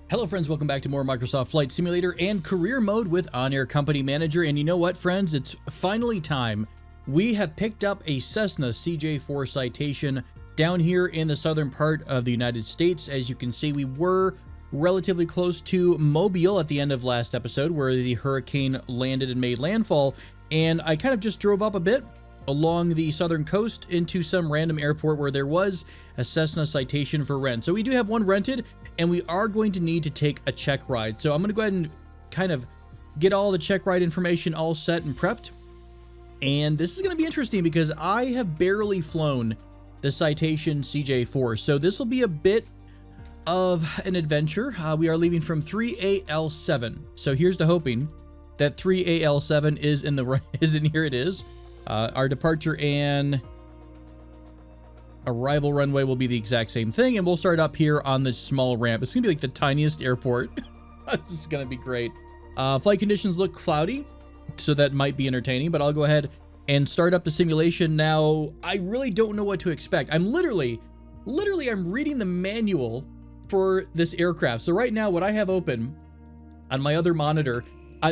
Hello friends, welcome back to more Microsoft Flight Simulator and Career Mode with On-Air Company Manager. And you know what, friends? It's finally time. We have picked up a Cessna CJ4 citation down here in the southern part of the United States. As you can see, we were relatively close to Mobile at the end of last episode where the hurricane landed and made landfall. And I kind of just drove up a bit along the southern coast into some random airport where there was a Cessna citation for rent. So we do have one rented, and we are going to need to take a check ride. So I'm going to go ahead and kind of get all the check ride information all set and prepped. And this is going to be interesting because I have barely flown the citation CJ4. So this will be a bit of an adventure. We are leaving from 3AL7. So here's to hoping that 3AL7 is in the here it is. Our departure and arrival runway will be the exact same thing, and we'll start up here on the small ramp. It's gonna be like the tiniest airport. This is gonna be great. Flight conditions look cloudy, so that might be entertaining, but I'll go ahead and start up the simulation now. I really don't know what to expect. I'm literally I'm reading the manual for this aircraft. So right now, what I have open on my other monitor,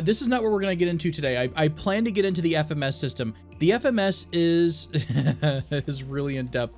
this is not what we're going to get into today. I plan to get into the FMS system. The FMS is is really in depth.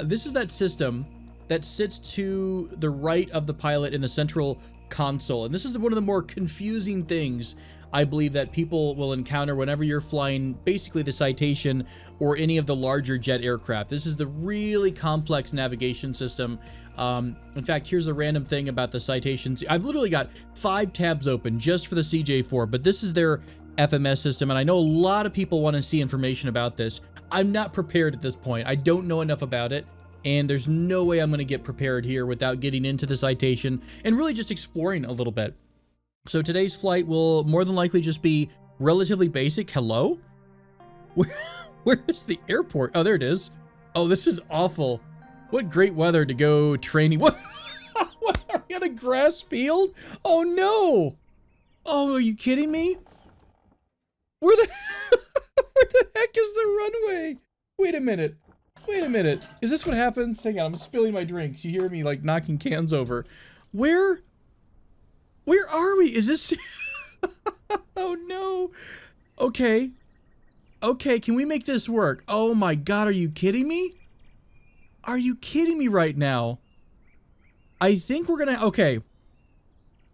This is that system that sits to the right of the pilot in the central console. And this is one of the more confusing things I believe that people will encounter whenever you're flying basically the Citation or any of the larger jet aircraft. This is the really complex navigation system. In fact, here's a random thing about the Citations. I've literally got 5 tabs open just for the CJ4, but this is their FMS system, and I know a lot of people want to see information about this. I'm not prepared at this point. I don't know enough about it, and there's no way I'm going to get prepared here without getting into the Citation and really just exploring a little bit. So today's flight will more than likely just be relatively basic. Hello? Where is the airport? Oh, there it is. Oh, this is awful. What great weather to go training. What? What, are we on a grass field? Oh no. Oh, are you kidding me? Where the heck is the runway? Wait a minute. Wait a minute. Is this what happens? Hang on, I'm spilling my drinks. You hear me like knocking cans over. Where are we? Is this Oh no. Okay. Okay, can we make this work? Oh my god, are you kidding me? Are you kidding me right now? I think we're gonna... Okay.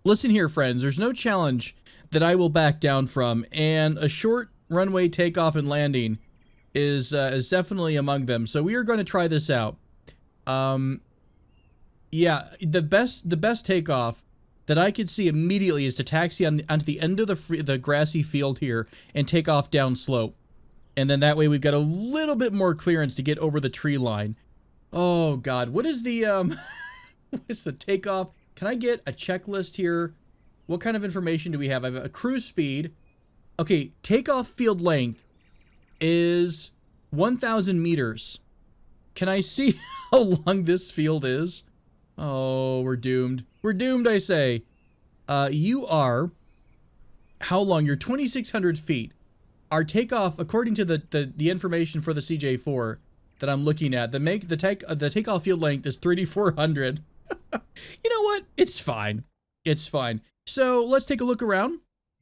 Listen here, friends. There's no challenge that I will back down from, and a short runway takeoff and landing is definitely among them. So we are going to try this out. Yeah, the best takeoff that I could see immediately is to taxi onto the end of the grassy field here and take off down slope. And then that way we've got a little bit more clearance to get over the tree line. Oh god, what is the what is the takeoff? Can I get a checklist here? What kind of information do we have? I have a cruise speed. Okay, takeoff field length is 1,000 meters. Can I see how long this field is? Oh, we're doomed. We're doomed, I say. You are how long? You're 2,600 feet. Our takeoff, according to the information for the CJ4 that I'm looking at, the takeoff field length is 3,400. You know what? It's fine. It's fine. So let's take a look around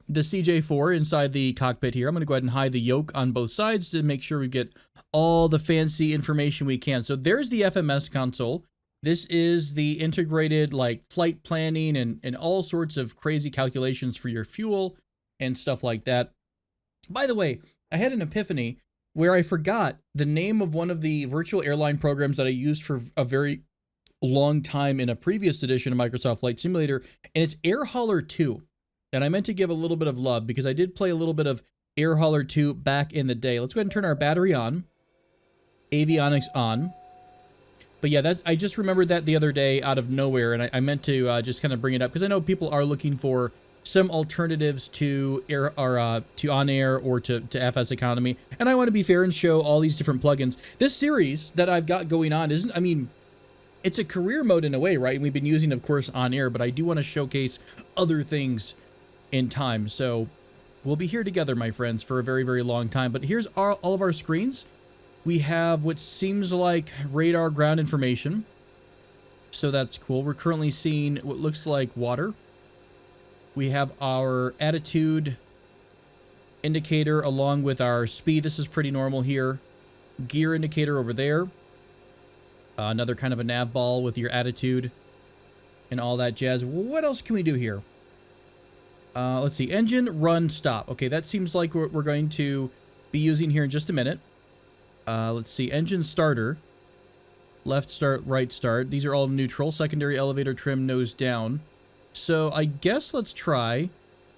the CJ4 inside the cockpit here. I'm going to go ahead and hide the yoke on both sides to make sure we get all the fancy information we can. So there's the FMS console. This is the integrated like flight planning and all sorts of crazy calculations for your fuel and stuff like that. By the way, I had an epiphany where I forgot the name of one of the virtual airline programs that I used for a very long time in a previous edition of Microsoft Flight Simulator, and it's Air Hauler 2. And I meant to give a little bit of love because I did play a little bit of Air Hauler 2 back in the day. Let's go ahead and turn our battery on. Avionics on. But yeah, I just remembered that the other day out of nowhere, and I meant to just kind of bring it up because I know people are looking for some alternatives to to on-air or to FS economy, and I want to be fair and show all these different plugins. This series that I've got going on isn't, I mean, it's a career mode in a way, right? And we've been using, of course, on-air, but I do want to showcase other things in time. So we'll be here together, my friends, for a very, very long time. But here's all of our screens. We have what seems like radar ground information. So that's cool. We're currently seeing what looks like water. We have our attitude indicator along with our speed. This is pretty normal here. Gear indicator over there. Another kind of a nav ball with your attitude and all that jazz. What else can we do here? Let's see. Engine, run, stop. Okay, that seems like what we're going to be using here in just a minute. Let's see. Engine starter. Left start, right start. These are all neutral. Secondary elevator trim, nose down. So I guess let's try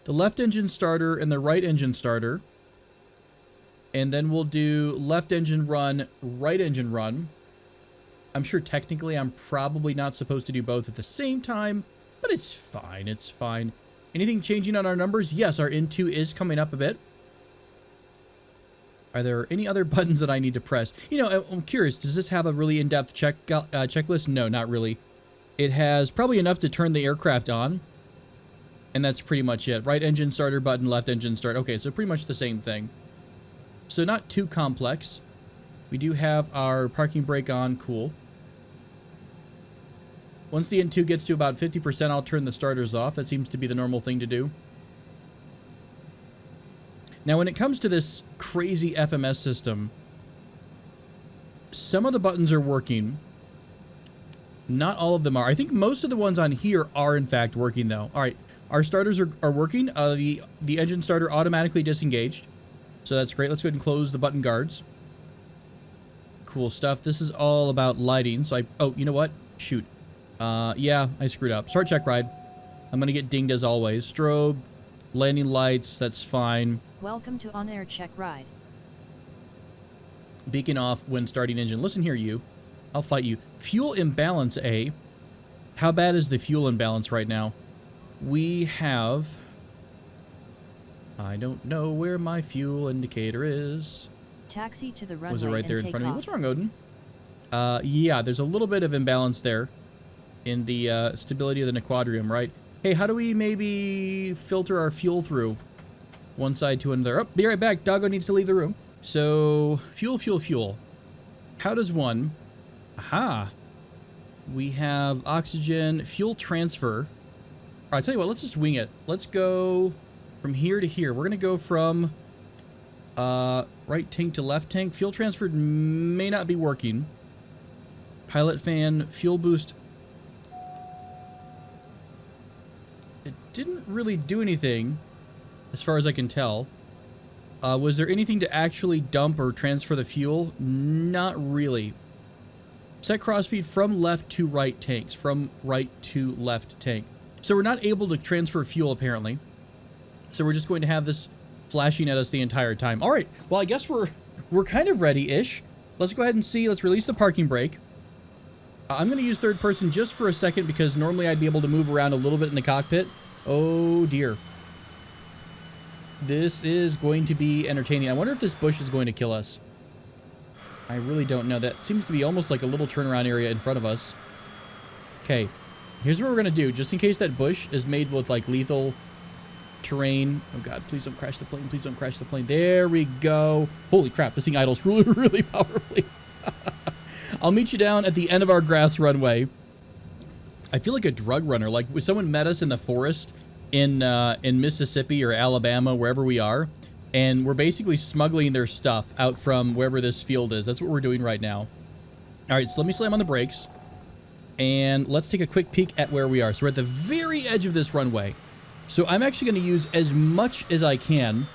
the left engine starter and the right engine starter. And then we'll do left engine run, right engine run. I'm sure technically I'm probably not supposed to do both at the same time, but it's fine. It's fine. Anything changing on our numbers? Yes, our N2 is coming up a bit. Are there any other buttons that I need to press? You know, I'm curious, does this have a really in-depth checklist? No, not really. It has probably enough to turn the aircraft on. And that's pretty much it. Right engine starter button, left engine start. Okay, so pretty much the same thing. So not too complex. We do have our parking brake on. Cool. Once the N2 gets to about 50%, I'll turn the starters off. That seems to be the normal thing to do. Now, when it comes to this crazy FMS system, some of the buttons are working. Not all of them are. I think most of the ones on here are, in fact, working, though. All right, our starters are working. The engine starter automatically disengaged. So that's great. Let's go ahead and close the button guards. Cool stuff. This is all about lighting. So oh, you know what? Shoot. Yeah, I screwed up. Start check ride. I'm going to get dinged as always. Strobe, landing lights, that's fine. Welcome to on-air check ride. Beacon off when starting engine. Listen here, you. I'll fight you. Fuel imbalance, A. How bad is the fuel imbalance right now? We have... I don't know where my fuel indicator is. Taxi to the runway. Was it right there in front of me? Off. What's wrong, Odin? Yeah, there's a little bit of imbalance there in the stability of the Nequadrium, right? Hey, how do we maybe filter our fuel through one side to another? Oh, be right back. Doggo needs to leave the room. So, fuel. How does one... Aha. We have oxygen, fuel transfer. All right, I'll tell you what, let's just wing it. Let's go from here to here. We're going to go from right tank to left tank. Fuel transfer may not be working. Pilot fan, fuel boost. It didn't really do anything, as far as I can tell. Was there anything to actually dump or transfer the fuel? Not really. Set crossfeed from left to right tanks. From right to left tank. So we're not able to transfer fuel, apparently. So we're just going to have this flashing at us the entire time. All right. Well, I guess we're kind of ready-ish. Let's go ahead and see. Let's release the parking brake. I'm going to use third person just for a second because normally I'd be able to move around a little bit in the cockpit. Oh, dear. This is going to be entertaining. I wonder if this bush is going to kill us. I really don't know. That seems to be almost like a little turnaround area in front of us. Okay. Here's what we're going to do. Just in case that bush is made with like lethal terrain. Oh God, please don't crash the plane. Please don't crash the plane. There we go. Holy crap. This thing idles really, really powerfully. I'll meet you down at the end of our grass runway. I feel like a drug runner. Like if someone met us in the forest in Mississippi or Alabama, wherever we are, and we're basically smuggling their stuff out from wherever this field is. That's what we're doing right now. All right, so let me slam on the brakes. And let's take a quick peek at where we are. So we're at the very edge of this runway. So I'm actually going to use as much as I can.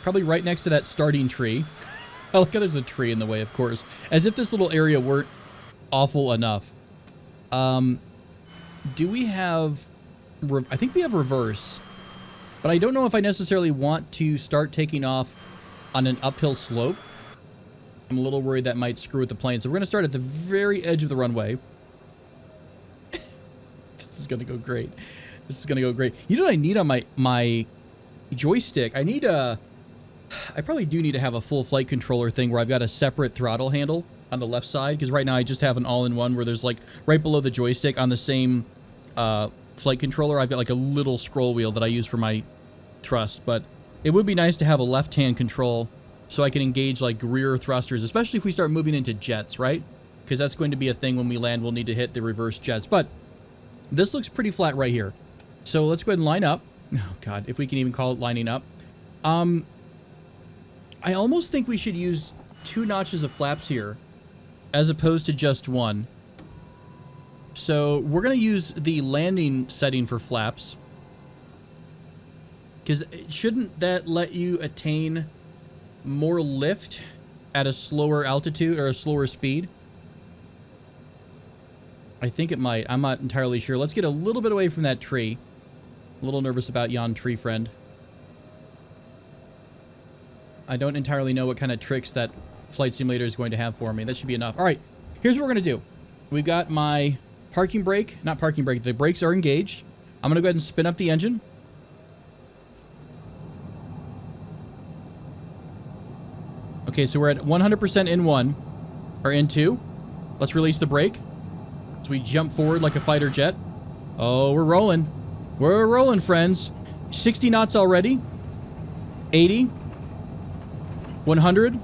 Probably right next to that starting tree. I like how there's a tree in the way, of course. As if this little area weren't awful enough. Do we have... I think we have reverse. But I don't know if I necessarily want to start taking off on an uphill slope. I'm a little worried that might screw with the plane. So we're going to start at the very edge of the runway. This is going to go great. This is going to go great. You know what I need on my joystick? I probably do need to have a full flight controller thing where I've got a separate throttle handle on the left side. Because right now I just have an all-in-one where there's like right below the joystick on the same flight controller. I've got like a little scroll wheel that I use for my thrust. But it would be nice to have a left-hand control so I can engage like rear thrusters, especially if we start moving into jets, right? because that's going to be a thing when we land. We'll need to hit the reverse jets. But this looks pretty flat right here. So let's go ahead and line up. Oh, God, if we can even call it lining up. I almost think we should use 2 notches of flaps here as opposed to just 1. So we're going to use the landing setting for flaps. Because shouldn't that let you attain more lift at a slower altitude or a slower speed? I think it might. I'm not entirely sure. Let's get a little bit away from that tree. A little nervous about yon tree friend. I don't entirely know what kind of tricks that flight simulator is going to have for me. That should be enough. All right, here's what we're going to do. We've got my parking brake. Not parking brake. The brakes are engaged. I'm going to go ahead and spin up the engine. Okay, so we're at 100% in 1, or in 2. Let's release the brake. So we jump forward like a fighter jet. Oh, we're rolling. We're rolling, friends. 60 knots already. 80. 100.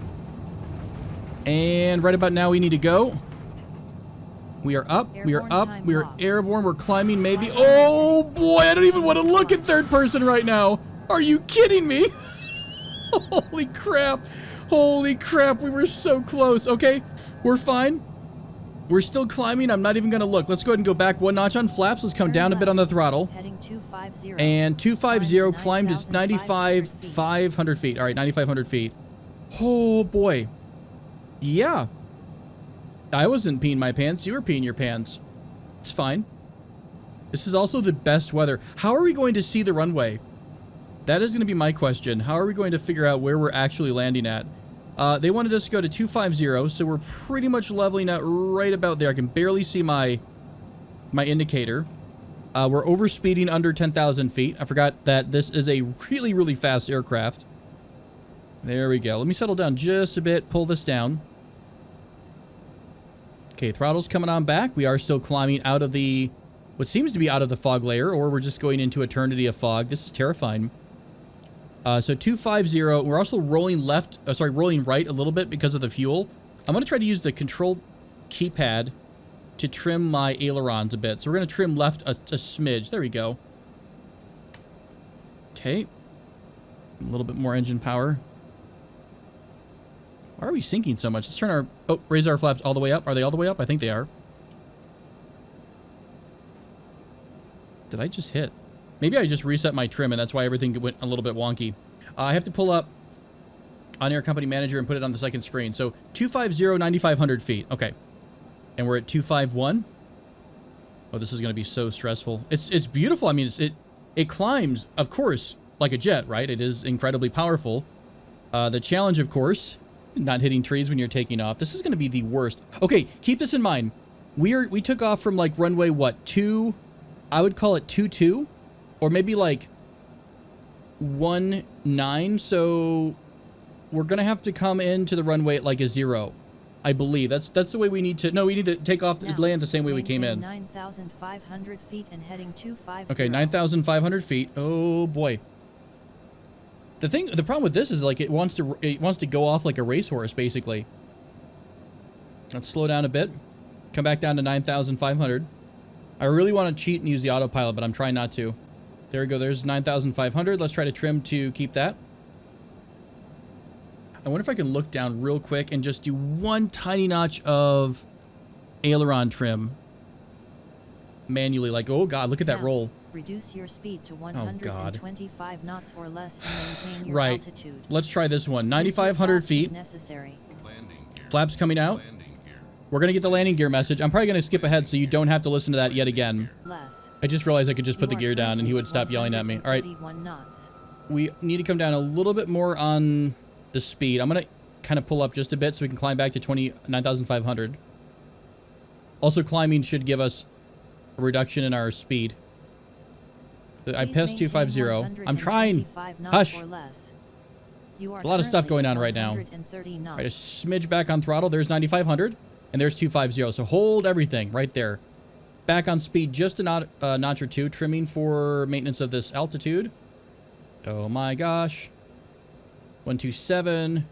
And right about now we need to go. We are up. We are up. We are airborne. We're climbing maybe. Oh, boy. I don't even want to look in third person right now. Are you kidding me? Holy crap. Holy crap, we were so close. Okay, we're fine. We're still climbing. I'm not even going to look. Let's go ahead and go back 1 notch on flaps. Let's come down a bit on the throttle. Heading 250. And 250 climbed to 500 feet. All right, 9,500 feet. Oh, boy. Yeah. I wasn't peeing my pants. You were peeing your pants. It's fine. This is also the best weather. How are we going to see the runway? That is going to be my question. How are we going to figure out where we're actually landing at? They wanted us to go to 250, so we're pretty much leveling out right about there. I can barely see my indicator. We're overspeeding under 10,000 feet. I forgot that this is a really, really fast aircraft. There we go. Let me settle down just a bit. Pull this down. Okay, throttle's coming on back. We are still climbing out of the... what seems to be out of the fog layer, or we're just going into eternity of fog. This is terrifying. So 250, we're also rolling rolling right a little bit because of the fuel. I'm going to try to use the control keypad to trim my ailerons a bit. So we're going to trim left a smidge. There we go. Okay. A little bit more engine power. Why are we sinking so much? Let's turn our... oh, raise our flaps all the way up. Are they all the way up? I think they are. Did I just hit? Maybe I just reset my trim, and that's why everything went a little bit wonky. I have to pull up On Air Company Manager and put it on the second screen. So 250, 9,500 feet. Okay. And we're at 251. Oh, this is going to be so stressful. It's beautiful. I mean, it climbs, of course, like a jet, right? It is incredibly powerful. The challenge, of course, not hitting trees when you're taking off. This is going to be the worst. Okay, keep this in mind. We took off from like runway, what, 2... I would call it 2-2, or maybe like 1-9. So we're gonna have to come into the runway at like a 0, I believe. That's the way we need to. No, we need to take off, land the same way we came in. 9,500 feet and heading 250. Okay, 9,500 feet. Oh boy. The problem with this is like it wants to go off like a racehorse, basically. Let's slow down a bit. Come back down to 9,500. I really want to cheat and use the autopilot, but I'm trying not to. There we go. There's 9,500. Let's try to trim to keep that. I wonder if I can look down real quick and just do 1 tiny notch of aileron trim manually. Like, oh God, look at that roll. Reduce your speed to 125 knots or less and maintain your right. altitude. Let's try this one. 9,500 feet. Necessary. Flaps coming out. We're going to get the landing gear message. I'm probably going to skip ahead so you don't have to listen to that yet again. I just realized I could just put the gear down and he would stop yelling at me. All right. We need to come down a little bit more on the speed. I'm going to kind of pull up just a bit so we can climb back to 9,500. Also, climbing should give us a reduction in our speed. I passed 250. I'm trying. Hush. There's a lot of stuff going on right now. All right, a smidge back on throttle. There's 9,500. And there's 250. So hold everything right there. Back on speed just a notch or 2. Trimming for maintenance of this altitude. Oh my gosh. 127.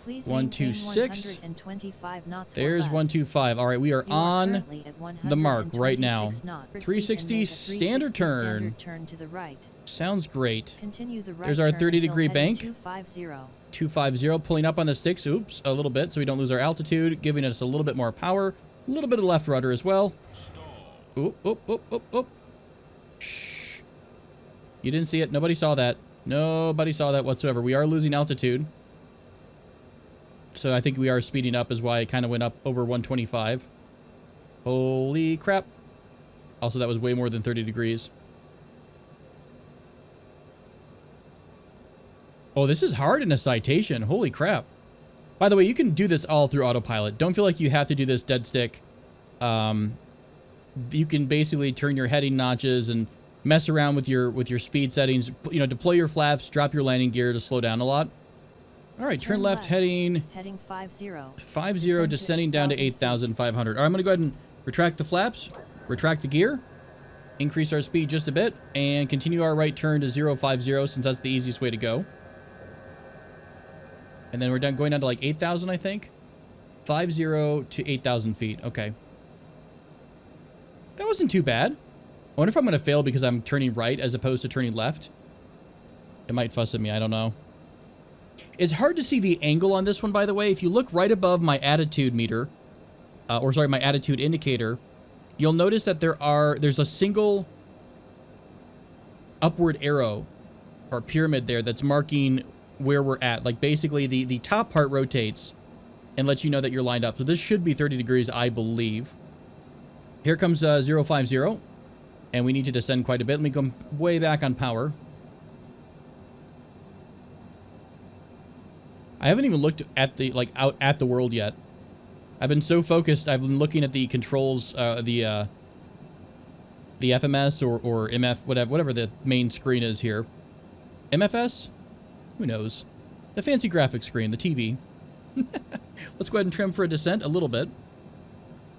Please 126. 125 knots There's or less. 125. All right, we are You on currently at the mark right 126 now. knots. 360 standard turn. Standard turn to the right. Sounds great. Continue the right There's our turn 30-degree until heading bank. 250. 250, pulling up on the sticks. Oops, a little bit so we don't lose our altitude, giving us a little bit more power. A little bit of left rudder as well. Oop, oop, oop, oop, oop. Shh. You didn't see it. Nobody saw that. Nobody saw that whatsoever. We are losing altitude. So I think we are speeding up is why it kind of went up over 125. Holy crap. Also, that was way more than 30 degrees. Oh, this is hard in a citation. Holy crap. By the way, you can do this all through Autopilot. Don't feel like you have to do this dead stick. You can basically turn your heading notches and mess around with your speed settings. You know, deploy your flaps, drop your landing gear to slow down a lot. All right, turn left, heading 50, descending down to 8,500. All right, I'm going to go ahead and retract the flaps, retract the gear, increase our speed just a bit, and continue our right turn to 050 since that's the easiest way to go. And then we're done going down to like 8,000, I think. 50 to 8,000 feet. Okay. That wasn't too bad. I wonder if I'm going to fail because I'm turning right as opposed to turning left. It might fuss at me. I don't know. It's hard to see the angle on this one, by the way. If you look right above my attitude meter, my attitude indicator, you'll notice that there's a single upward arrow or pyramid there that's marking where we're at. Like basically the top part rotates and lets you know that you're lined up. So this should be 30 degrees, I believe. Here comes 050, and we need to descend quite a bit. Let me come way back on power. I haven't even looked at the out at the world yet. I've been so focused. I've been looking at the controls, the FMS or MF, whatever the main screen is here. MFS? Who knows? The fancy graphics screen, the TV. Let's go ahead and trim for a descent a little bit,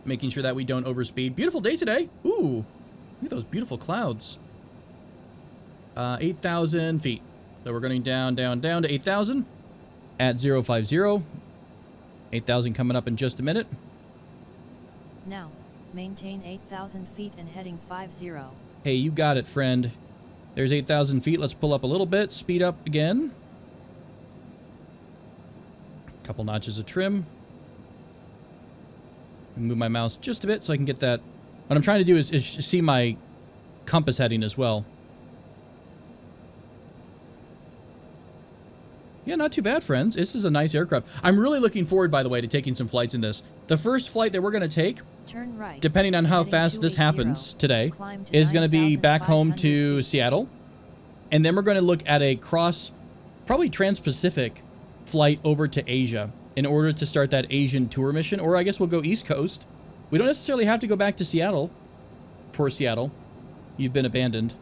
making sure that we don't overspeed. Beautiful day today. Ooh, look at those beautiful clouds. 8,000 feet. So we're going down to 8,000 at 050. 8,000 coming up in just a minute. Now, maintain 8,000 feet and heading 50. Hey, you got it, friend. There's 8,000 feet. Let's pull up a little bit. Speed up again. Couple notches of trim. Move my mouse just a bit so I can get that. What I'm trying to do is see my compass heading as well. Yeah, not too bad, friends. This is a nice aircraft. I'm really looking forward, by the way, to taking some flights in this. The first flight that we're going to take, turn right, depending on how fast this happens today, is going to be back home to Seattle. And then we're going to look at a probably trans-Pacific flight over to Asia in order to start that Asian tour mission. Or I guess we'll go East Coast. We don't necessarily have to go back to Seattle. Poor Seattle. You've been abandoned.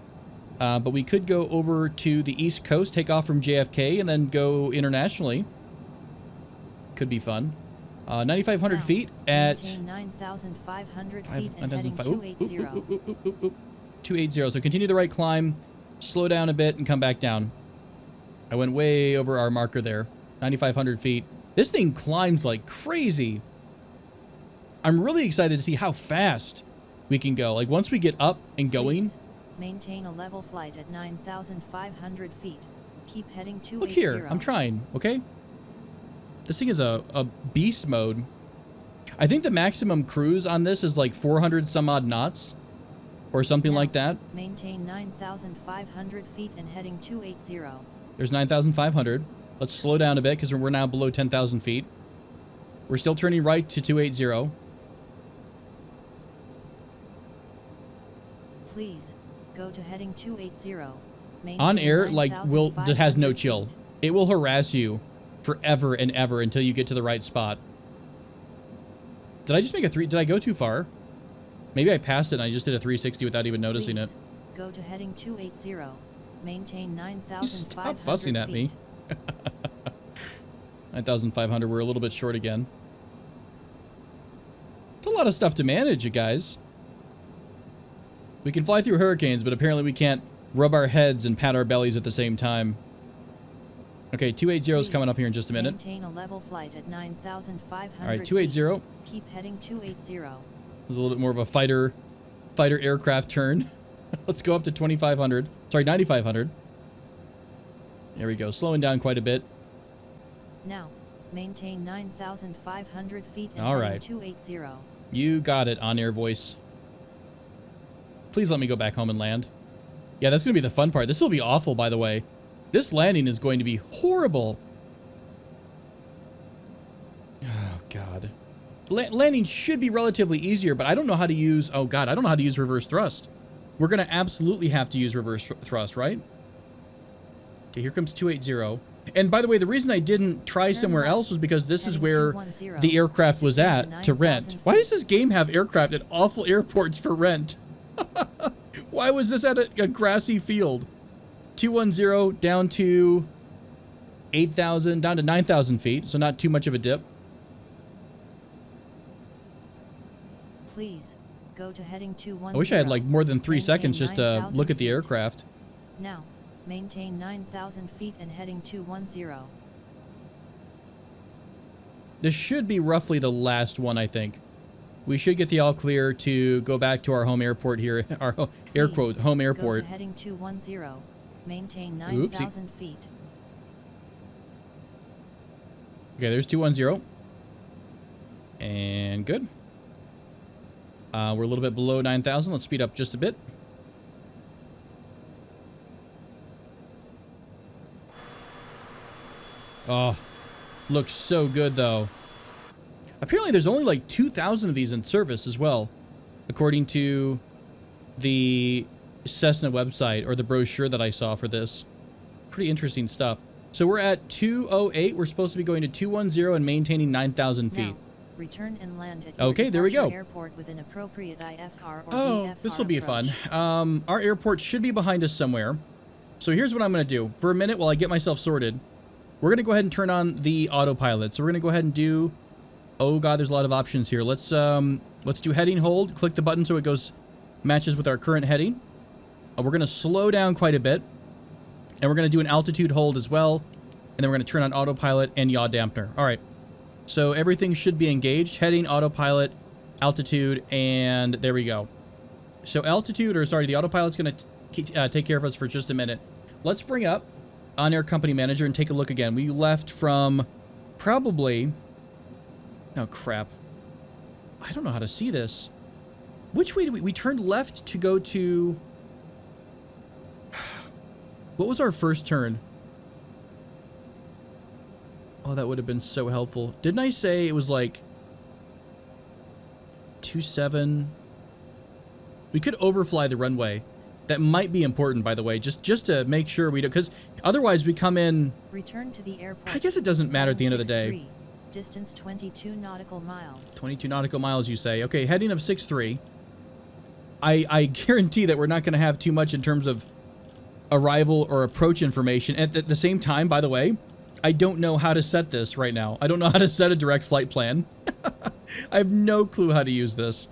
But we could go over to the East Coast, take off from JFK, and then go internationally. Could be fun. 9,500 feet at 9,500 feet and heading 280. 280. So continue the right climb, slow down a bit, and come back down. I went way over our marker there. 9,500 feet. This thing climbs like crazy. I'm really excited to see how fast we can go. Like once we get up and going. Please maintain a level flight at 9,500 feet. Keep heading 280. Look here, I'm trying, okay? This thing is a beast mode. I think the maximum cruise on this is like 400 some odd knots or something like that. Maintain 9,500 feet and heading 280. There's 9,500. Let's slow down a bit because we're now below 10,000 feet. We're still turning right to 280. Please go to heading 280. On air, like, has no chill. It will harass you forever and ever until you get to the right spot. Did I just make did I go too far? Maybe I passed it and I just did a 360 without even noticing it. Go to heading 280. Maintain 9,500 Stop fussing at me. 9,500. We're a little bit short again. It's a lot of stuff to manage, you guys. We can fly through hurricanes, but apparently we can't rub our heads and pat our bellies at the same time. Okay, 280 is coming up here in just a minute. Maintain a level flight at 9,500 All right, 280. Keep heading 280. There's a little bit more of a fighter aircraft turn. Let's go up to 2,500. Sorry, 9,500. There we go. Slowing down quite a bit. Now, maintain 9,500 feet and all heading right. 280. You got it, on-air voice. Please let me go back home and land. Yeah, that's going to be the fun part. This will be awful, by the way. This landing is going to be horrible. Oh, God. Landing should be relatively easier, but I don't know how to use... Oh, God, I don't know how to use reverse thrust. We're going to absolutely have to use reverse thrust, right? Okay, here comes 280. And by the way, the reason I didn't try somewhere else was because this is where the aircraft was at to rent. Why does this game have aircraft at awful airports for rent? Why was this at a grassy field? 210 down to 8,000, down to 9,000 feet, so not too much of a dip. Please go to heading 210. I wish I had like more than 3 seconds just to look at the aircraft. Now, maintain 9,000 feet and heading 210. This should be roughly the last one, I think. We should get the all clear to go back to our home airport here, our air quote home airport. Go to heading 210. Maintain 9,000 feet. Okay, there's 210. And good. We're a little bit below 9,000. Let's speed up just a bit. Oh, looks so good, though. Apparently, there's only like 2,000 of these in service as well, according to the Cessna website or the brochure that I saw for this. Pretty interesting stuff. So we're at 208. We're supposed to be going to 210 and maintaining 9,000 feet. Now, return and land at okay, there we go. Airport with an appropriate IFR or oh, VFR this will be approach. fun. Our airport should be behind us somewhere. So here's what I'm going to do. For a minute while I get myself sorted, we're going to go ahead and turn on the autopilot. So we're going to go ahead and do... Oh, God, there's a lot of options here. Let's do heading hold. Click the button so it matches with our current heading. We're going to slow down quite a bit. And we're going to do an altitude hold as well. And then we're going to turn on autopilot and yaw dampener. All right. So everything should be engaged. Heading, autopilot, altitude, and there we go. So the autopilot's going to take care of us for just a minute. Let's bring up on-air company manager and take a look again. We left from probably... Oh, crap. I don't know how to see this. Which way did we turned left to go to... What was our first turn? Oh, that would have been so helpful. Didn't I say it was like 27? We could overfly the runway. That might be important, by the way, just to make sure we don't, because otherwise we come in... Return to the airport. I guess it doesn't matter at the end of the day. Distance 22 nautical miles. 22 nautical miles, you say. Okay, heading of 6-3. I guarantee that we're not going to have too much in terms of arrival or approach information. At the same time, by the way, I don't know how to set this right now. I don't know how to set a direct flight plan. I have no clue how to use this.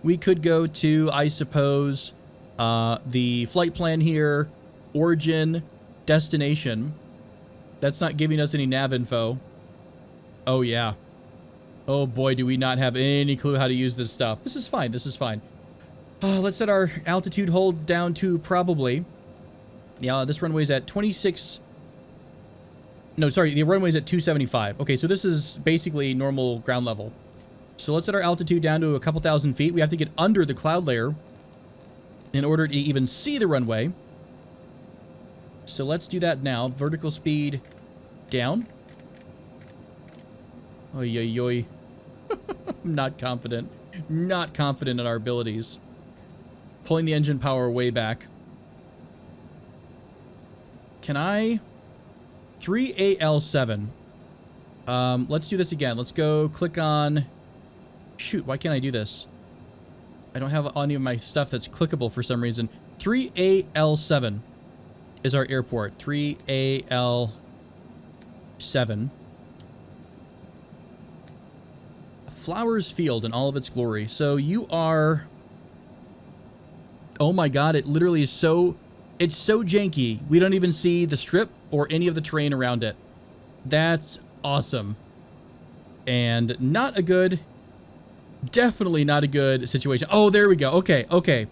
We could go to, I suppose, the flight plan here, origin, destination. That's not giving us any nav info. Oh, yeah. Oh, boy, do we not have any clue how to use this stuff. This is fine. This is fine. Let's set our altitude hold down to probably... Yeah, this runway's at 26... No, sorry, the runway's at 275. Okay, so this is basically normal ground level. So let's set our altitude down to a couple thousand feet. We have to get under the cloud layer in order to even see the runway. So let's do that now. Vertical speed down. Oy, oy, oy. I'm not confident. Not confident in our abilities. Pulling the engine power way back. Can I... 3AL7. Let's do this again. Let's go click on... Shoot, why can't I do this? I don't have any of my stuff that's clickable for some reason. 3AL7 is our airport. 3AL7. Flowers Field in all of its glory. So you are... Oh my god, it literally is so... It's so janky. We don't even see the strip or any of the terrain around it. That's awesome. And not a good, definitely not a good situation. Oh, there we go. Okay, okay.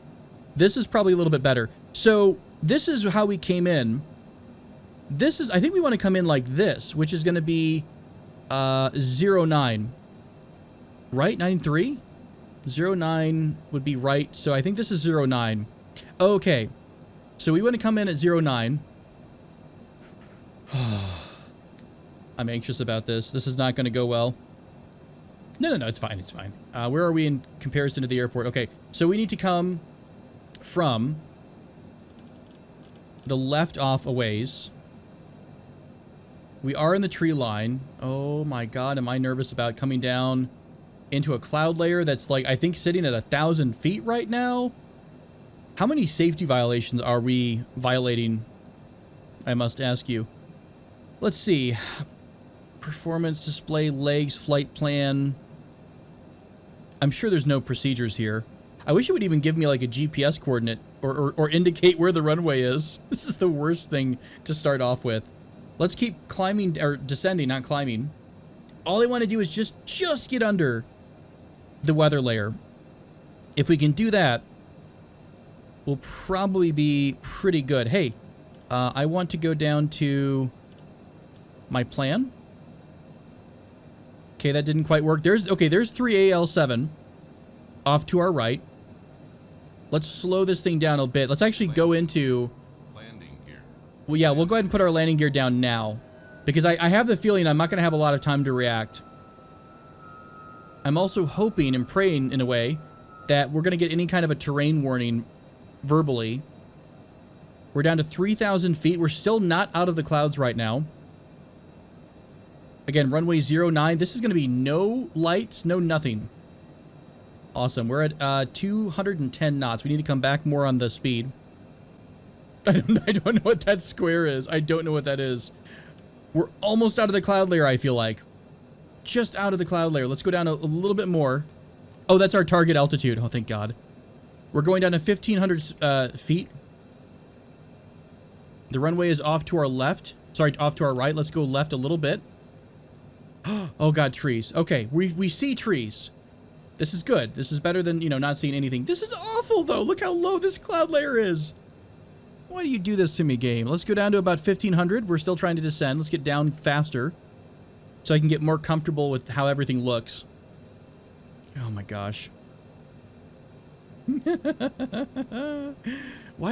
This is probably a little bit better. So this is how we came in. This is, I think we want to come in like this, which is going to be 09. Right? 93? 09 would be right. So I think this is 09. Okay. So we want to come in at 09. I'm anxious about this. This is not going to go well. No, it's fine. It's fine. Where are we in comparison to the airport? Okay, so we need to come from the left off a ways. We are in the tree line. Oh my God, am I nervous about coming down into a cloud layer that's like, I think sitting at 1,000 feet right now? How many safety violations are we violating? I must ask you. Let's see. Performance display, legs, flight plan. I'm sure there's no procedures here. I wish it would even give me like a GPS coordinate or indicate where the runway is. This is the worst thing to start off with. Let's keep climbing, or descending, not climbing. All I want to do is just get under the weather layer. If we can do that, we'll probably be pretty good. Hey, I want to go down to my plan. Okay, that didn't quite work. There's 3AL7 off to our right. Let's slow this thing down a bit. Let's actually go into landing gear. Well, yeah, we'll go ahead and put our landing gear down now, because I have the feeling I'm not going to have a lot of time to react. I'm also hoping and praying in a way that we're going to get any kind of a terrain warning verbally. We're down to 3,000 feet. We're still not out of the clouds right now. Again, runway 09. This is going to be no lights, no nothing. Awesome. We're at 210 knots. We need to come back more on the speed. I don't know what that square is. I don't know what that is. We're almost out of the cloud layer, I feel like. Just out of the cloud layer. Let's go down a little bit more. Oh, that's our target altitude. Oh, thank God. We're going down to 1,500 feet. The runway is off to our left. Sorry, off to our right. Let's go left a little bit. Oh God, trees. Okay, we see trees. This is good. This is better than, not seeing anything. This is awful, though. Look how low this cloud layer is. Why do you do this to me, game? Let's go down to about 1,500. We're still trying to descend. Let's get down faster so I can get more comfortable with how everything looks. Oh my gosh. Why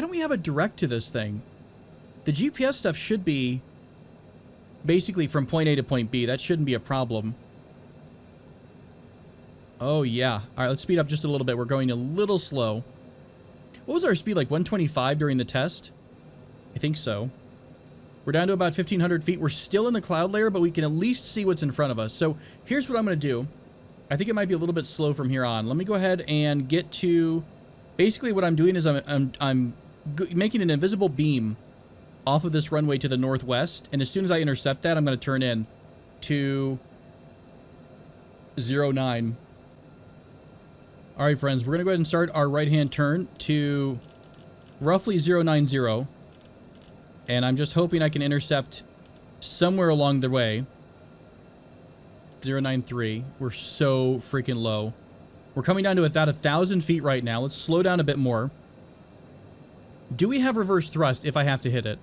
don't we have a direct to this thing? The GPS stuff should be basically from point A to point B. That shouldn't be a problem. Oh, yeah. All right, let's speed up just a little bit. We're going a little slow. What was our speed, like 125 during the test? I think so. We're down to about 1,500 feet. We're still in the cloud layer, but we can at least see what's in front of us. So here's what I'm going to do. I think it might be a little bit slow from here on. Let me go ahead and get to... Basically, what I'm doing is I'm making an invisible beam off of this runway to the northwest, and as soon as I intercept that, I'm going to turn in to 09. All right, friends, we're going to go ahead and start our right-hand turn to roughly 090, and I'm just hoping I can intercept somewhere along the way. 093. We're so freaking low. We're coming down to about 1,000 feet right now. Let's slow down a bit more. Do we have reverse thrust if I have to hit it?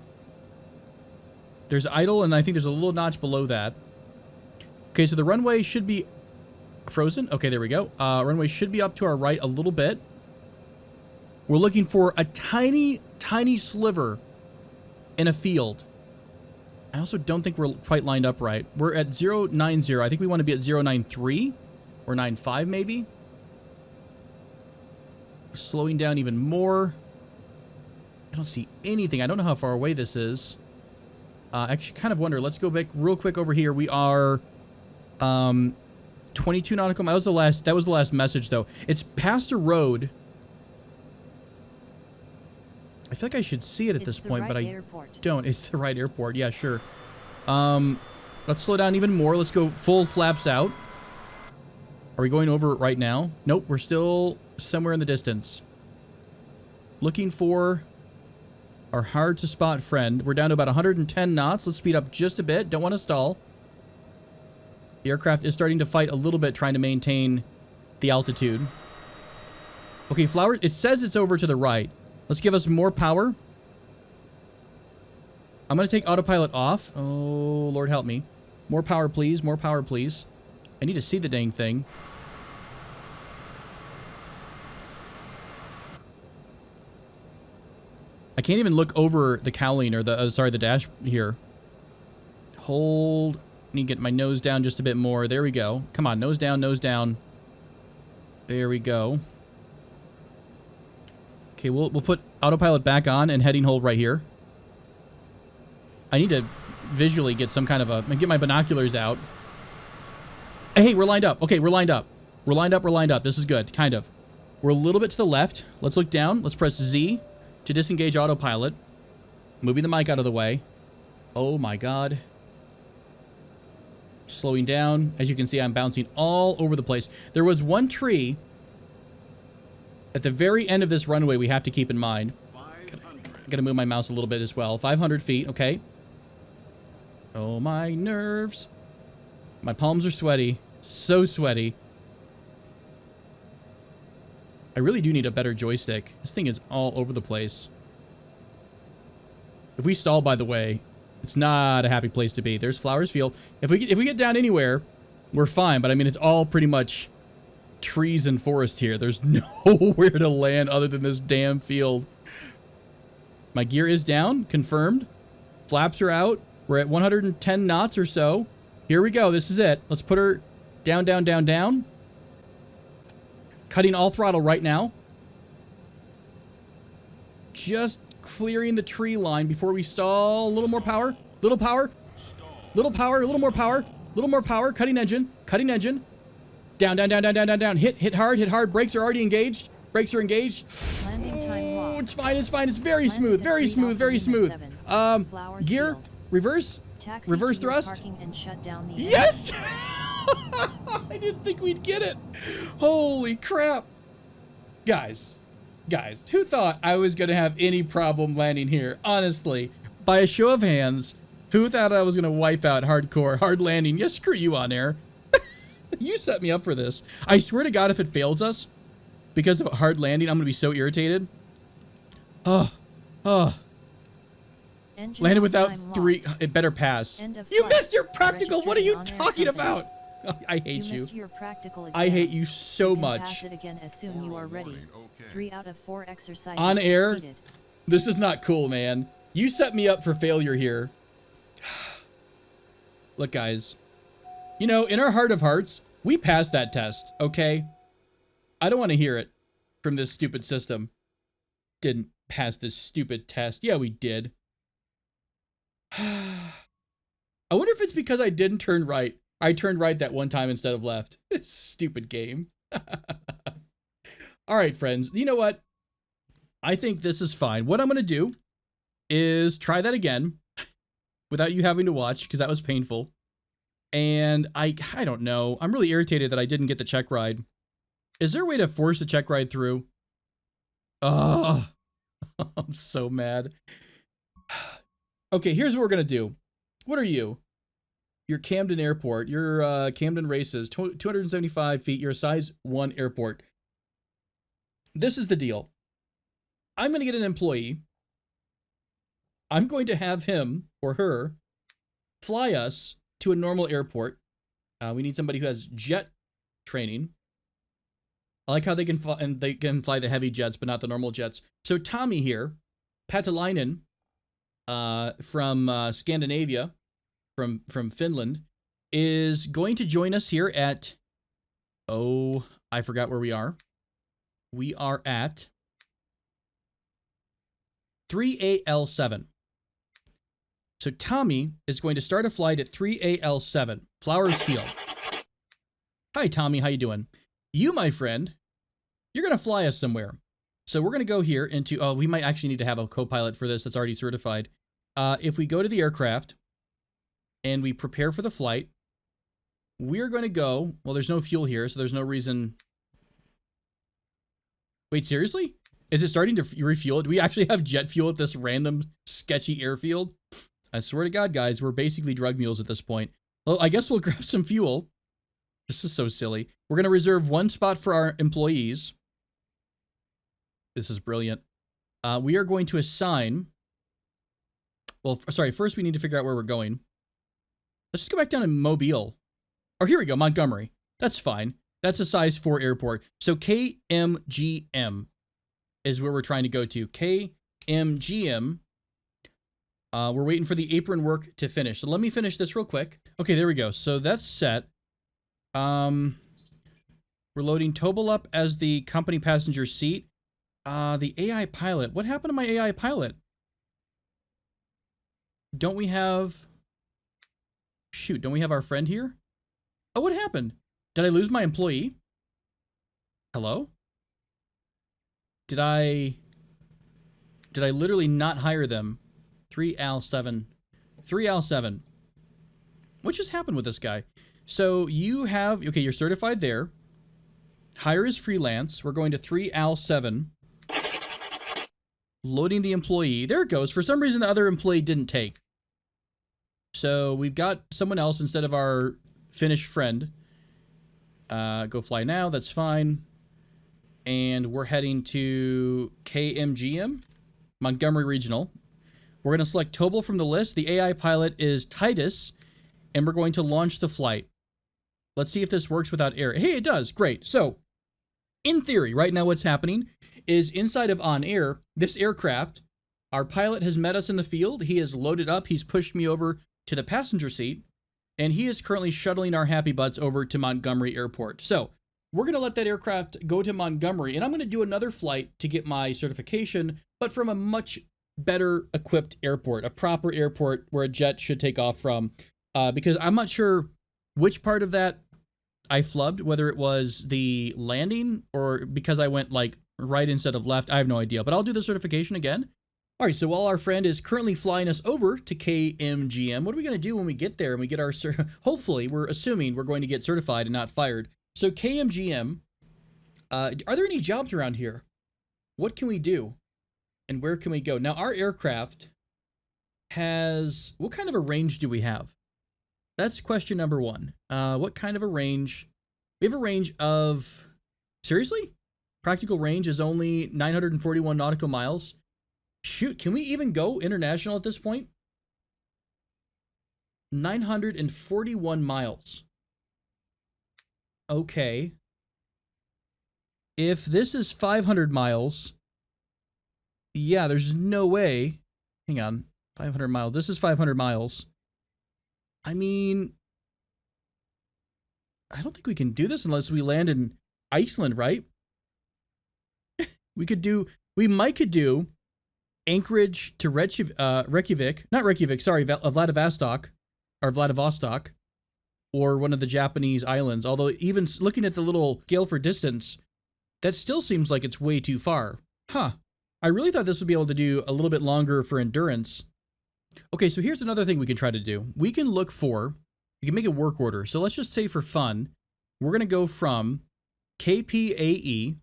There's idle, and I think there's a little notch below that. Okay, so the runway should be frozen. Okay, there we go. Runway should be up to our right a little bit. We're looking for a tiny, tiny sliver in a field. I also don't think we're quite lined up right. We're at 090. I think we want to be at 093 or 95 maybe. Slowing down even more. I don't see anything. I don't know how far away this is. Actually, kind of wonder. Let's go back real quick over here. We are 22 nautical miles. That was the last message, though. It's past a road. I feel like I should see it at this point, but I don't. It's the right airport. Yeah, sure. Let's slow down even more. Let's go full flaps out. Are we going over it right now? Nope, we're still somewhere in the distance. Looking for Our hard to spot friend. We're down to about 110 knots. Let's speed up just a bit. Don't want to stall. The aircraft is starting to fight a little bit, trying to maintain the altitude. Okay, Flower, it says it's over to the right. Let's give us more power. I'm going to take autopilot off. Oh, Lord help me. More power, please. More power, please. I need to see the dang thing. I can't even look over the cowling or the, sorry, the dash here. Hold. Need to get my nose down just a bit more. There we go. Come on, nose down, nose down. There we go. Okay, we'll put autopilot back on and heading hold right here. I need to visually get some kind of a, get my binoculars out. Hey, we're lined up. Okay, we're lined up. We're lined up, we're lined up. This is good, kind of. We're a little bit to the left. Let's look down. Let's press Z to disengage autopilot. Moving the mic out of the way. Oh my God. Slowing down. As you can see, I'm bouncing all over the place. There was one tree at the very end of this runway we have to keep in mind. I'm gonna move my mouse a little bit as well. 500 feet, okay. Oh, my nerves. My palms are sweaty. So sweaty. I really do need a better joystick. This thing is all over the place. If we stall, by the way, it's not a happy place to be. There's Flowers Field. If we get down anywhere, we're fine. But I mean, it's all pretty much trees and forest here. There's nowhere to land other than this damn field. My gear is down. Confirmed. Flaps are out. We're at 110 knots or so. Here we go. This is it. Let's put her down, down, down, down. Cutting all throttle right now. Just clearing the tree line before we stall. A little more power. Little power. Little power. A little more power. A little more power. Cutting engine. Cutting engine. Down, down, down, down, down, down, down. Hit hard. Hit hard. Brakes are already engaged. Brakes are engaged. Landing time locked. It's fine. It's fine. It's very smooth. Very smooth. Very smooth. Gear. Reverse. Taxi Reverse to your thrust. parking and shut down the Yes! I didn't think we'd get it. Holy crap. Guys, who thought I was going to have any problem landing here? Honestly, by a show of hands, who thought I was going to wipe out hardcore, hard landing? Yes, screw you on air. You set me up for this. I swear to God, if it fails us because of a hard landing, I'm going to be so irritated. Oh. Engine Landed without time three. locked. It better pass. End of You flight. missed your practical. What are you Registering talking on-air about? I hate You you. missed your practical exam. I hate you so You can much. pass it again as soon you are ready. 3 out of 4 exercises On air? completed. This is not cool, man. You set me up for failure here. Look, guys. You know, in our heart of hearts, we passed that test, okay? I don't want to hear it from this stupid system. Didn't pass this stupid test. Yeah, we did. I wonder if it's because I didn't turn right. I turned right that one time instead of left. Stupid game. All right, friends. You know what? I think this is fine. What I'm going to do is try that again without you having to watch, because that was painful. And I don't know. I'm really irritated that I didn't get the check ride. Is there a way to force the check ride through? Oh, I'm so mad. Okay, here's what we're going to do. What are you? You're Camden Airport. You're Camden Races, 275 feet. You're a size 1 airport. This is the deal. I'm going to get an employee. I'm going to have him or her fly us to a normal airport. We need somebody who has jet training. I like how they can fly, and they can fly the heavy jets, but not the normal jets. So Tommy here, Patalainen, from Scandinavia, from Finland, is going to join us here at, oh, I forgot where we are. We are at 3AL7. So Tommy is going to start a flight at 3AL7, Flowers Field. Hi, Tommy. How you doing? You, my friend, you're going to fly us somewhere. So we're going to go here into, oh, we might actually need to have a co-pilot for this that's already certified. If we go to the aircraft and we prepare for the flight, we're going to go, well, there's no fuel here, so there's no reason. Wait, seriously? Is it starting to refuel? Do we actually have jet fuel at this random sketchy airfield? I swear to God, guys, we're basically drug mules at this point. Well, I guess we'll grab some fuel. This is so silly. We're going to reserve one spot for our employees. This is brilliant. We are going to assign... Well, sorry, first we need to figure out where we're going. Let's just go back down to Mobile. Or here we go, Montgomery. That's fine. That's a size 4 airport. So KMGM is where we're trying to go to. KMGM. We're waiting for the apron work to finish. So let me finish this real quick. Okay, there we go. So that's set. We're loading Tobel up as the company passenger seat. The AI pilot. What happened to my AI pilot? Don't we have... Shoot, don't we have our friend here? Oh, what happened? Did I lose my employee? Hello? Did I literally not hire them? 3Al7. 3Al7. What just happened with this guy? So you have... Okay, you're certified there. Hire is freelance. We're going to 3Al7. Loading the employee. There it goes. For some reason, the other employee didn't take. So we've got someone else instead of our Finnish friend. Go fly now. That's fine. And we're heading to KMGM, Montgomery Regional. We're going to select Tobel from the list. The AI pilot is Titus, and we're going to launch the flight. Let's see if this works without error. Hey, it does. Great. So, in theory, right now what's happening is inside of On Air, this aircraft, our pilot has met us in the field. He has loaded up. He's pushed me over to the passenger seat, and he is currently shuttling our happy butts over to Montgomery Airport. So, we're going to let that aircraft go to Montgomery, and I'm going to do another flight to get my certification, but from a much better equipped airport, a proper airport where a jet should take off from, because I'm not sure which part of that I flubbed, whether it was the landing or because I went like right instead of left. I have no idea, but I'll do the certification again. All right, so while our friend is currently flying us over to KMGM, what are we going to do when we get there and we get our, hopefully, we're assuming we're going to get certified and not fired. So KMGM, are there any jobs around here? What can we do? And where can we go? Now, our aircraft has, what kind of a range do we have? That's question number one. What kind of a range? We have a range of, seriously? Practical range is only 941 nautical miles. Shoot, can we even go international at this point? 941 miles. Okay. If this is 500 miles, yeah, there's no way. Hang on. 500 miles. This is 500 miles. I mean, I don't think we can do this unless we land in Iceland, right? We might could do Anchorage to Reykjavik, not Reykjavik, sorry, Vladivostok, or one of the Japanese islands. Although even looking at the little scale for distance, that still seems like it's way too far. Huh. I really thought this would be able to do a little bit longer for endurance. Okay, so here's another thing we can try to do. We can make a work order. So let's just say for fun, we're going to go from KPAE.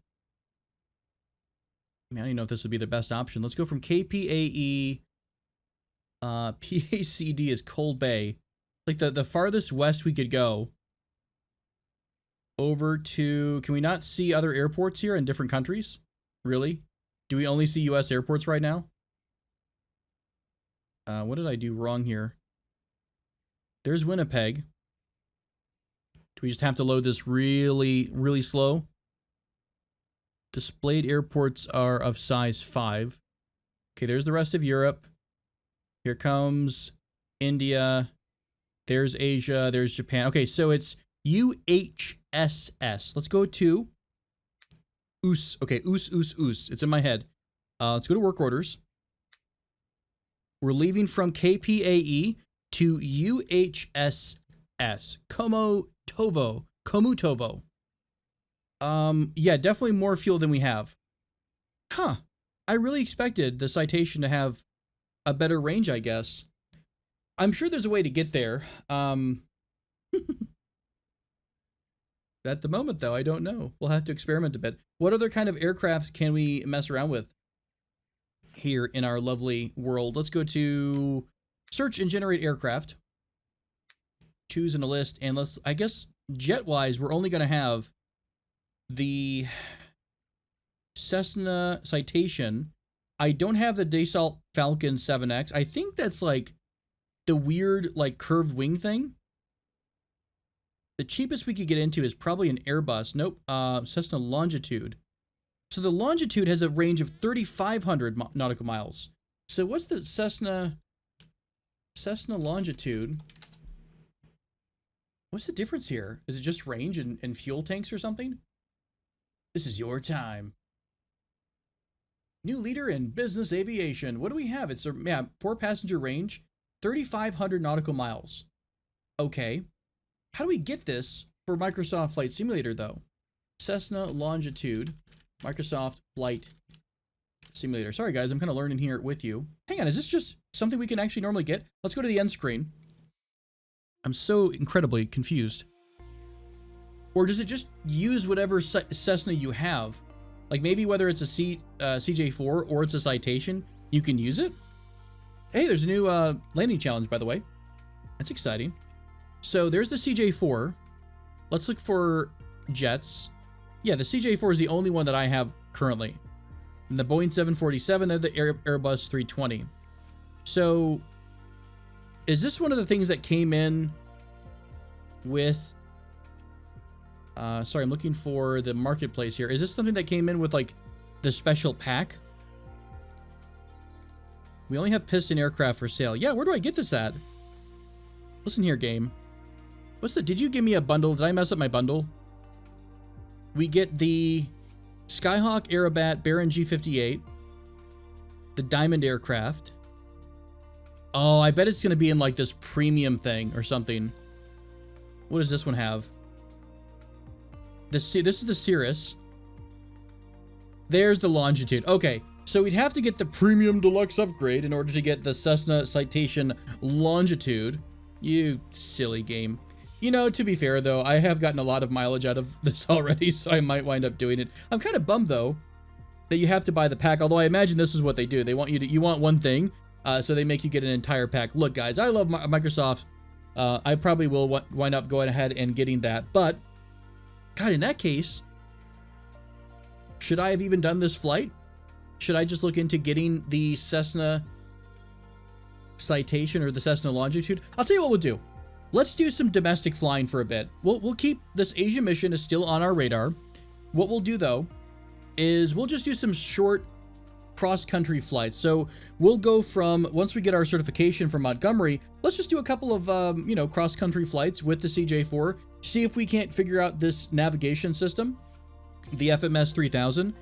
I mean, I don't even know if this would be the best option. Let's go from KPAE. PACD is Cold Bay. Like the farthest west we could go. Over to, can we not see other airports here in different countries? Really? Do we only see US airports right now? What did I do wrong here? There's Winnipeg. Do we just have to load this really, really slow? Displayed airports are of size 5. Okay, there's the rest of Europe. Here comes India. There's Asia. There's Japan. Okay, so it's UHSS. Let's go to US. Okay, US. It's in my head. Let's go to work orders. We're leaving from KPAE to UHSS. Komutovo. Yeah, definitely more fuel than we have. Huh. I really expected the Citation to have a better range, I guess. I'm sure there's a way to get there. At the moment, though, I don't know. We'll have to experiment a bit. What other kind of aircraft can we mess around with here in our lovely world? Let's go to search and generate aircraft. Choose in a list, and let's, I guess, jet-wise, we're only going to have the Cessna Citation. I don't have the Dassault Falcon 7X. I think that's like the weird, like, curved wing thing. The cheapest we could get into is probably an Airbus. Nope, Cessna Longitude. So the Longitude has a range of 3,500 nautical miles. So what's the Cessna Longitude? What's the difference here? Is it just range and fuel tanks or something? This is your time. New leader in business aviation. What do we have? It's a 4-passenger range, 3,500 nautical miles. Okay. How do we get this for Microsoft Flight Simulator, though? Cessna Longitude, Microsoft Flight Simulator. Sorry, guys, I'm kind of learning here with you. Hang on, is this just something we can actually normally get? Let's go to the end screen. I'm so incredibly confused. Or does it just use whatever Cessna you have? Like maybe whether it's a CJ4 or it's a Citation, you can use it? Hey, there's a new landing challenge, by the way. That's exciting. So there's the CJ4. Let's look for jets. Yeah, the CJ4 is the only one that I have currently. And the Boeing 747, they're the Airbus 320. So is this one of the things that came in with... sorry, I'm looking for the marketplace here. Is this something that came in with, like, the special pack? We only have piston aircraft for sale. Yeah, where do I get this at? Listen here, game. Did you give me a bundle? Did I mess up my bundle? We get the Skyhawk Aerobat Baron G58. The Diamond aircraft. Oh, I bet it's going to be in, like, this premium thing or something. What does this one have? This is the Cirrus. There's the Longitude. Okay, so we'd have to get the Premium Deluxe upgrade in order to get the Cessna Citation Longitude. You silly game. You know, to be fair, though, I have gotten a lot of mileage out of this already, so I might wind up doing it. I'm kind of bummed, though, that you have to buy the pack, although I imagine this is what they do. They want you want one thing, so they make you get an entire pack. Look, guys, I love Microsoft. I probably will wind up going ahead and getting that, but God, in that case, should I have even done this flight? Should I just look into getting the Cessna Citation or the Cessna Longitude? I'll tell you what we'll do. Let's do some domestic flying for a bit. We'll keep this Asia mission is still on our radar. What we'll do, though, is we'll just do some short cross-country flights. So we'll go from, once we get our certification from Montgomery, let's just do a couple of, cross-country flights with the CJ4, see if we can't figure out this navigation system, the FMS 3000.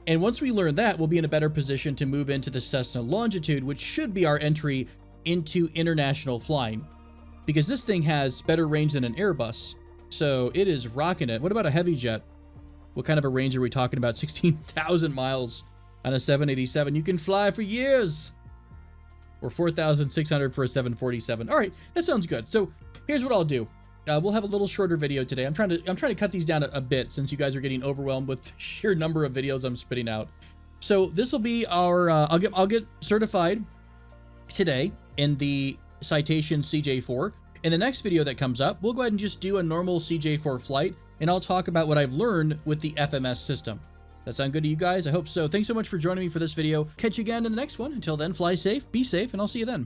And once we learn that, we'll be in a better position to move into the Cessna Longitude, which should be our entry into international flying, because this thing has better range than an Airbus. So it is rocking it. What about a heavy jet? What kind of a range are we talking about? 16,000 miles on a 787. You can fly for years. Or 4,600 for a 747. All right, that sounds good. So here's what I'll do. We'll have a little shorter video today. I'm trying to cut these down a bit since you guys are getting overwhelmed with the sheer number of videos I'm spitting out. So this will be our I'll get certified today in the Citation CJ4. In the next video that comes up, we'll go ahead and just do a normal CJ4 flight, and I'll talk about what I've learned with the FMS system. That sound good to you guys? I hope so. Thanks so much for joining me for this video. Catch you again in the next one. Until then, fly safe, be safe, and I'll see you then.